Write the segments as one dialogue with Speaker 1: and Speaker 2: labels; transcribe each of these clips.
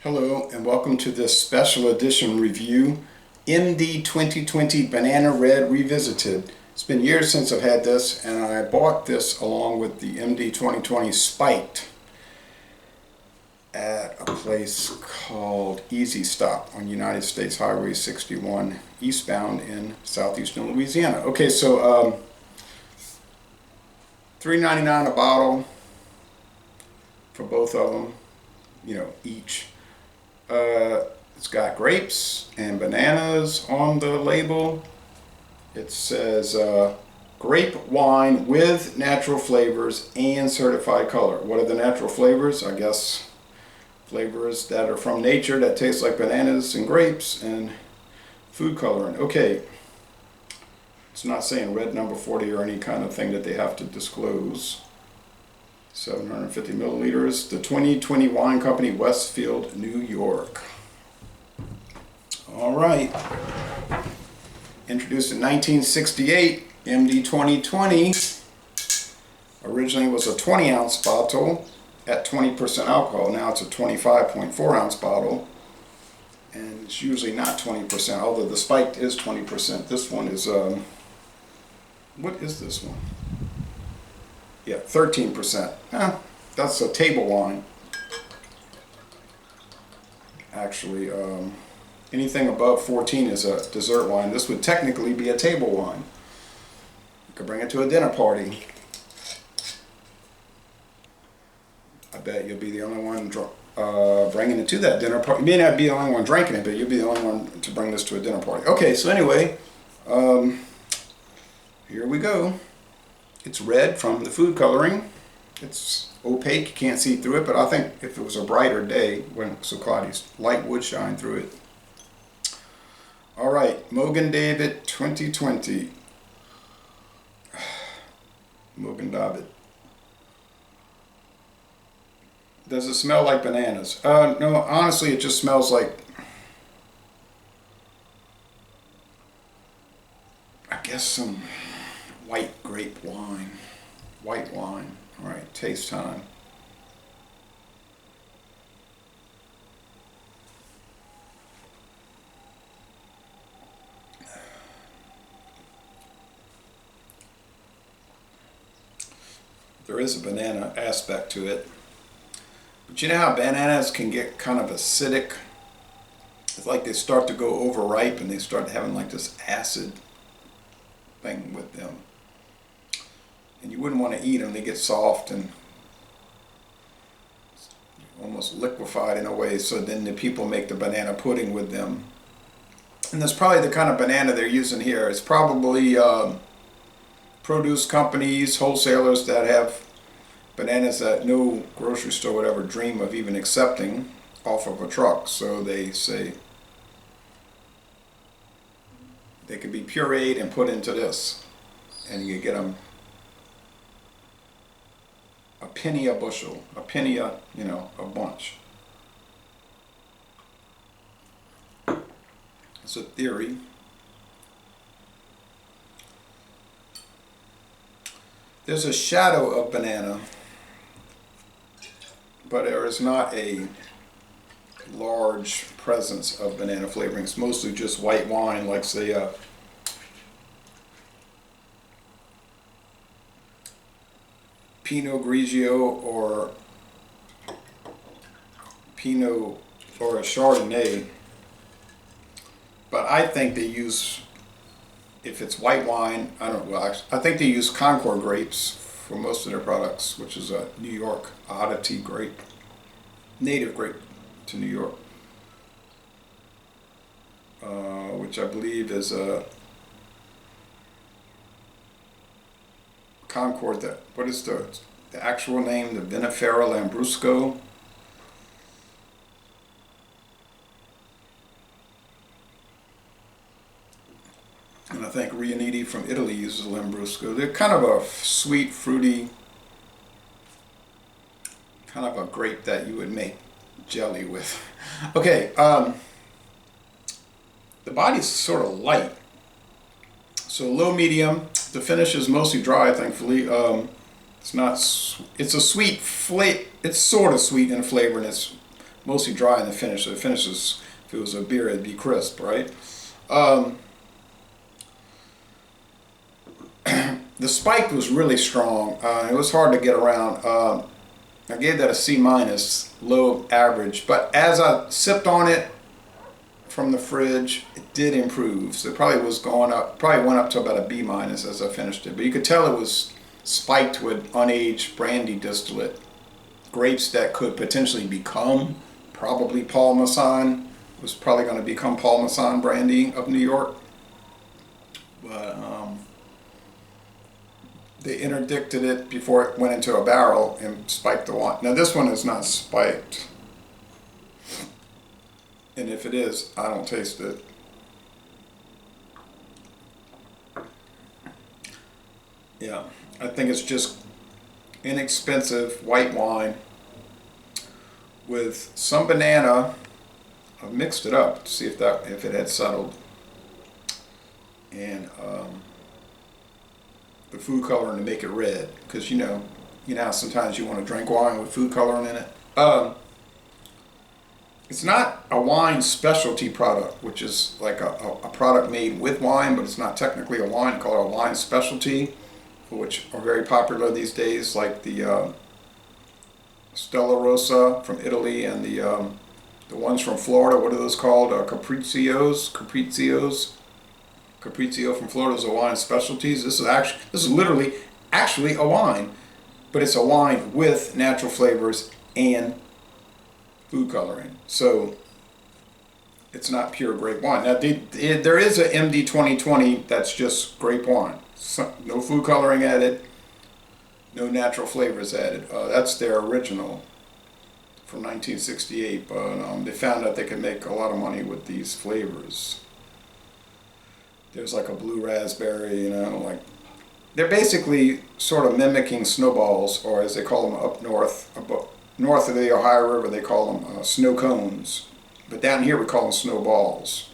Speaker 1: Hello and welcome to this special edition review, MD 2020 Banana Red Revisited. It's been years since I've had this, and I bought this along with the MD 2020 Spiked at a place called Easy Stop on United States Highway 61 eastbound in southeastern Louisiana. Okay, so $3.99 a bottle for both of them, each. It's got grapes and bananas on the label. It says grape wine with natural flavors and certified color. What are the natural flavors? I guess flavors that are from nature that taste like bananas and grapes and food coloring. Okay, it's not saying red number 40 or any kind of thing that they have to disclose. 750 milliliters. The 2020 Wine Company, Westfield, New York. All right. Introduced in 1968, MD 2020 originally was a 20-ounce bottle at 20% alcohol. Now it's a 25.4-ounce bottle, and it's usually not 20%, although the Spiked is 20%. This one is, what is this one? Yeah, 13%. That's a table wine. Actually, anything above 14 is a dessert wine. This would technically be a table wine. You could bring it to a dinner party. I bet you'll be the only one bringing it to that dinner party. You may not be the only one drinking it, but you'll be the only one to bring this to a dinner party. Okay, so anyway, here we go. It's red from the food coloring. It's opaque, you can't see through it, but I think if it was a brighter day, when it's so cloudy, light would shine through it. All right, Mogen David 2020. Mogen David. Does it smell like bananas? No, honestly, it just smells like, I guess, some white grape wine. White wine. All right, taste time. There is a banana aspect to it. But you know how bananas can get kind of acidic? It's like they start to go overripe and they start having like this acid thing with them. And you wouldn't want to eat them. They get soft and almost liquefied in a way, so then the people make the banana pudding with them. And that's probably the kind of banana they're using here. It's probably produce companies, wholesalers that have bananas that no grocery store would ever dream of even accepting off of a truck. So they say they could be pureed and put into this, and you get them a penny a bushel, a penny a bunch. It's a theory. There's a shadow of banana, but there is not a large presence of banana flavoring. It's mostly just white wine, like say Pinot Grigio or Pinot or a Chardonnay. But I think they use, if it's white wine, I think they use Concord grapes for most of their products, which is a New York oddity grape, native grape to New York, which I believe is a Concord. What is the actual name? The Vinifera Lambrusco. And I think Riuniti from Italy uses Lambrusco. They're kind of a sweet, fruity, kind of a grape that you would make jelly with. Okay, the body's sort of light. So low medium. The finish is mostly dry, thankfully. It's not. It's a sweet flavor. It's sort of sweet in flavor, and it's mostly dry in the finish. So the finish is, if it was a beer, it'd be crisp, right? Um, the spike was really strong. It was hard to get around. I gave that a C minus, low average. But as I sipped on it from the fridge, it did improve. So it probably was going up, probably went up to about a B minus as I finished it. But you could tell it was spiked with unaged brandy distillate. Grapes that could potentially become probably Paul Masson. Was probably going to become Paul Masson brandy of New York. But they interdicted it before it went into a barrel and spiked the wine. Now this one is not spiked. And if it is, I don't taste it. Yeah, I think it's just inexpensive white wine with some banana. I've mixed it up to see if it had settled. And the food coloring to make it red, because you know how sometimes you want to drink wine with food coloring in it. It's not a wine specialty product, which is like a product made with wine, but it's not technically a wine. Called a wine specialty, which are very popular these days, like the Stella Rosa from Italy and the ones from Florida. What are those called? Caprizio from Florida is a wine specialties. This is literally actually a wine, but it's a wine with natural flavors and food coloring. So it's not pure grape wine. Now there is a MD 2020 that's just grape wine. No food coloring added, no natural flavors added. That's their original from 1968, but they found out they could make a lot of money with these flavors. There's like a blue raspberry, like they're basically sort of mimicking snowballs, or as they call them up north of the Ohio River, they call them snow cones. But down here we call them snowballs.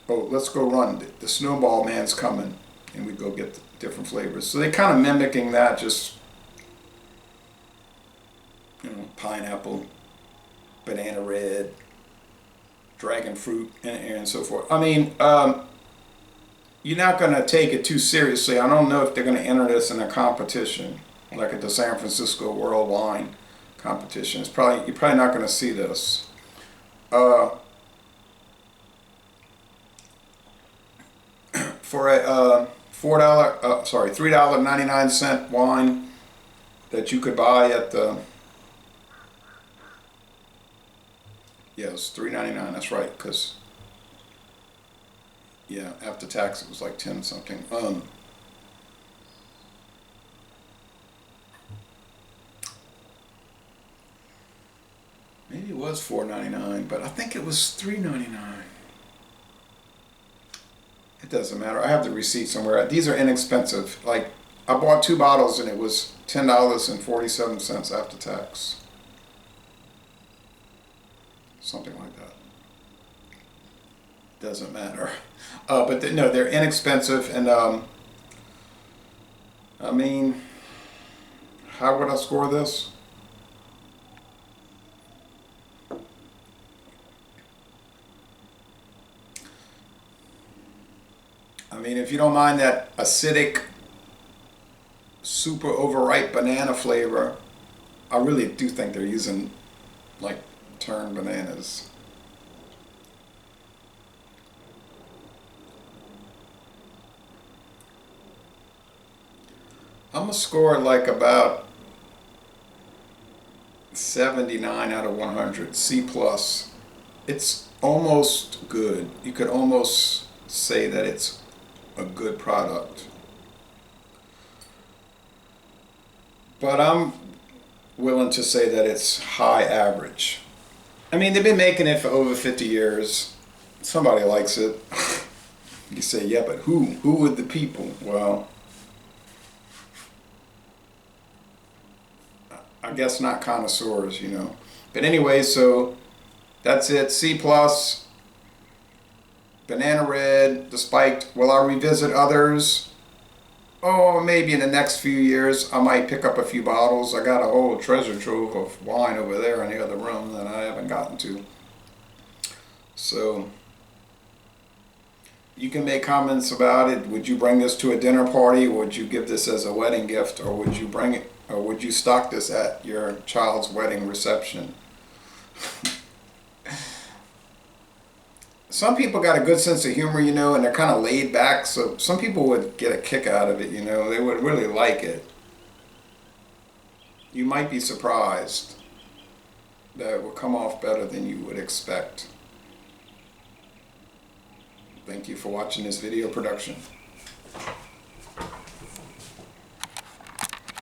Speaker 1: Oh, let's go run. The snowball man's coming, and we go get the different flavors. So they're kind of mimicking that, just pineapple, banana red, dragon fruit, and so forth. I mean, you're not going to take it too seriously. I don't know if they're going to enter this in a competition, like at the San Francisco World Wine Competition. You're probably not going to see this. For a $3.99 wine that you could buy at the, yes, $3.99. That's right, because yeah, after tax it was like 10 something. Maybe it was $4.99, but I think it was $3.99. It doesn't matter. I have the receipt somewhere. These are inexpensive. Like, I bought 2 bottles and it was $10.47 after tax. Something like that. Doesn't matter. But no, they're inexpensive, and I mean, how would I score this? I mean, if you don't mind that acidic, super overripe banana flavor, I really do think they're using like turned bananas. I'm gonna score it like about 79 out of 100, C plus. It's almost good. You could almost say that it's a good product. But I'm willing to say that it's high average. I mean, they've been making it for over 50 years. Somebody likes it. You say, yeah, but who? Who are the people? Well, I guess not connoisseurs, But anyway, so that's it. C plus. Banana red, the spiked. Will I revisit others? Oh, maybe in the next few years I might pick up a few bottles. I got a whole treasure trove of wine over there in the other room that I haven't gotten to. So you can make comments about it. Would you bring this to a dinner party? Would you give this as a wedding gift, or would you bring it, or would you stock this at your child's wedding reception? Some people got a good sense of humor, you know, and they're kind of laid back. So some people would get a kick out of it, you know. They would really like it. You might be surprised that it will come off better than you would expect. Thank you for watching this video production.